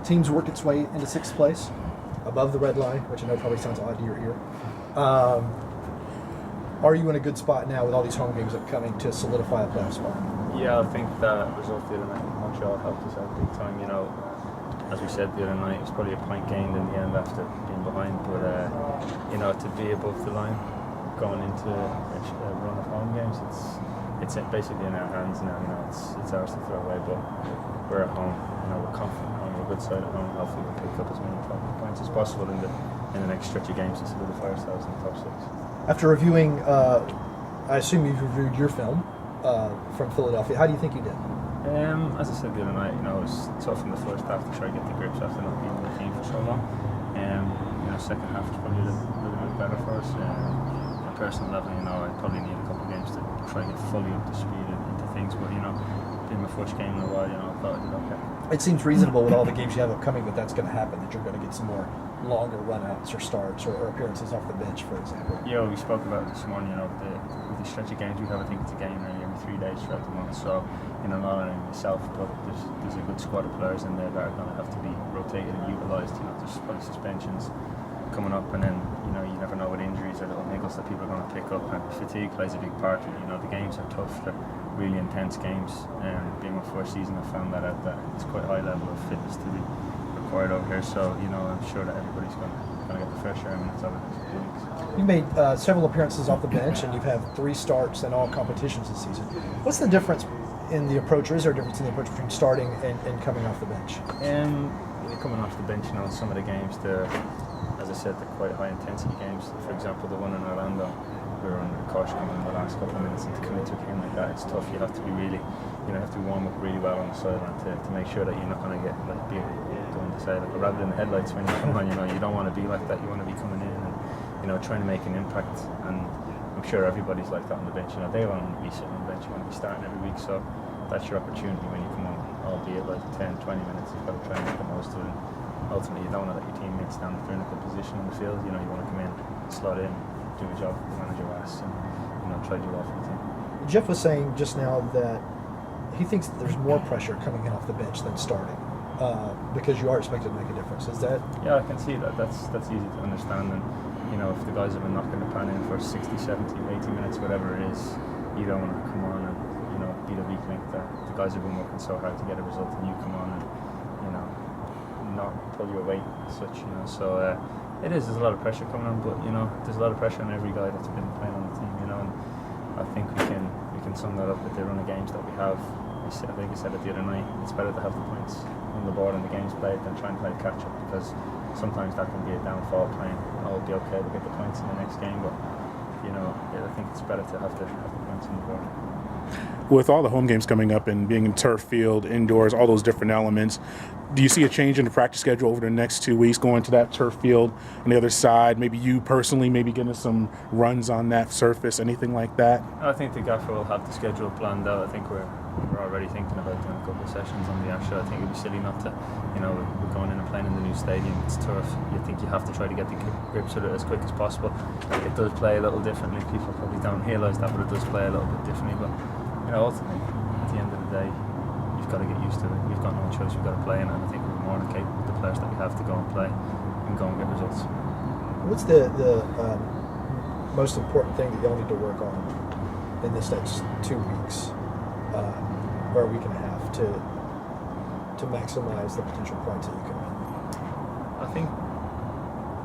teams work its way into sixth place, above the red line, which I know probably sounds odd to your ear. Are you in a good spot now with all these home games upcoming to solidify a playoff spot? Yeah, I think that result the other night in Montreal helped us out big time. You know, as we said the other night, it was probably a point gained in the end after being behind. But you know, to be above the line going into a run of home games, it's basically in our hands now. You know, it's ours to throw away. But we're at home. You know, we're confident at home. We're a good side at home. Hopefully, we'll pick up as many points as possible in the next stretch of games to solidify ourselves in the top six. After reviewing, I assume you've reviewed your film from Philadelphia. How do you think you did? As I said the other night, you know, it was tough in the first half to try to get the grips after not being in the team for so long. You know, second half was probably a little bit better for us. On a personal level, you know, I probably need a couple of games to try to get fully up to speed into things. But you know, being my first game in a while, you know, I thought I did okay. It seems reasonable with all the games you have upcoming that that's going to happen, that you're going to get some more longer run-outs or starts or appearances off the bench, for example. Yeah, we spoke about it this morning, you know, with the stretch of games we have. I think it's a game every 3 days throughout the month. So, you know, not only myself, but there's a good squad of players in there that are going to have to be rotated and utilised. You know, there's probably suspensions coming up, and then, you know, you never know with injuries or little niggles that people are going to pick up, and fatigue plays a big part of it. You know, the games are tough, they're really intense games, and being my first season I found that out, that it's quite a high level of fitness to be required over here. So, you know, I'm sure that everybody's going to get the fair share of minutes over the next few weeks. You made several appearances off the bench, and you've had 3 starts in all competitions this season. What's the difference in the approach, or is there a difference in the approach between starting and coming off the bench? Coming off the bench, you know, some of the games, as I said, they're quite high intensity games. For example, the one in Orlando, we were under caution in the last couple of minutes, and to come into a game like that, it's tough. You have to be really, you know, have to warm up really well on the sideline to make sure that you're not going to get like going to say like a rabbit in the headlights when you come on. You know, you don't want to be like that. You want to be coming in and, you know, trying to make an impact. And I'm sure everybody's like that on the bench. You know, they want to be sitting on the bench. You want to be starting every week. So that's your opportunity when you come on, albeit like 10, 20 minutes. You've got to try and make the most of it. Ultimately, you don't want to let your teammates stand if they're in a good position on the field. You know, you want to come in, slot in, do a job, manage your ass, and, you know, try to do well for the team. Jeff was saying just now that he thinks that there's more pressure coming in off the bench than starting because you are expected to make a difference. Is that? Yeah, I can see that. That's easy to understand. And, you know, if the guys have been knocking the pan in for 60, 70, 80 minutes, whatever it is, you don't want to come on and, you know, be the weak link. That the guys have been working so hard to get a result, and you come on and, you know, not pull your weight as such, you know. So there's a lot of pressure coming on, but, you know, there's a lot of pressure on every guy that's been playing on the team, you know, and I think we can sum that up with the run of games that we have. I think I said it the other night, it's better to have the points on the board and the games played than try and play catch up, because sometimes that can be a downfall playing, oh, it'll be okay, we'll get the points in the next game, but, you know, I think it's better to have the points on the board. With all the home games coming up and being in turf field, indoors, all those different elements, do you see a change in the practice schedule over the next 2 weeks, going to that turf field on the other side? Maybe you personally, maybe getting some runs on that surface, anything like that? I think the gaffer will have the schedule planned out. I think we're already thinking about doing a couple of sessions on the actual. I think it'd be silly not to, you know, we're going in and playing in the new stadium. It's turf. You think you have to try to get the grips with it as quick as possible. It does play a little differently. People probably don't realise that, but it does play a little bit differently. But, you know, ultimately, at the end of the day, you've got to get used to it. We've got no choice. We've got to play in it. And I think we're more than capable with the players that we have to go and play and go and get results. What's the most important thing that y'all need to work on in this next 2 weeks, or a week and a half, to maximize the potential points that you can win? I think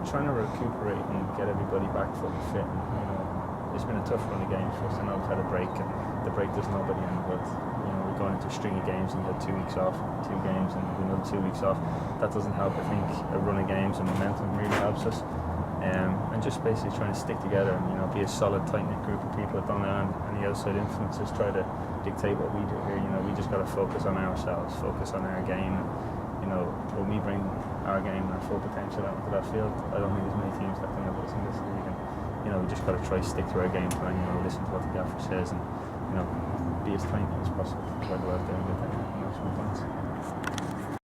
trying to recuperate and get everybody back fully fit. You know, it's been a tough run of games for us. I know we've had a break, and the break does nobody in, but, you know, we're going into a string of games, and you had 2 weeks off, 2 games, and another 2 weeks off. That doesn't help. I think a run of games and momentum really helps us. And just basically trying to stick together and, you know, be a solid, tight-knit group of people that don't let any outside influences try to dictate what we do here. You know, we just got to focus on ourselves, focus on our game. And, you know, when we bring our game and our full potential out into that field, I don't think there's many teams that can have us in this league. And, you know, we just got to try to stick to our game plan. You know, listen to what the gaffer says, and, you know, be as tight as possible to try to go out there and get that maximum points.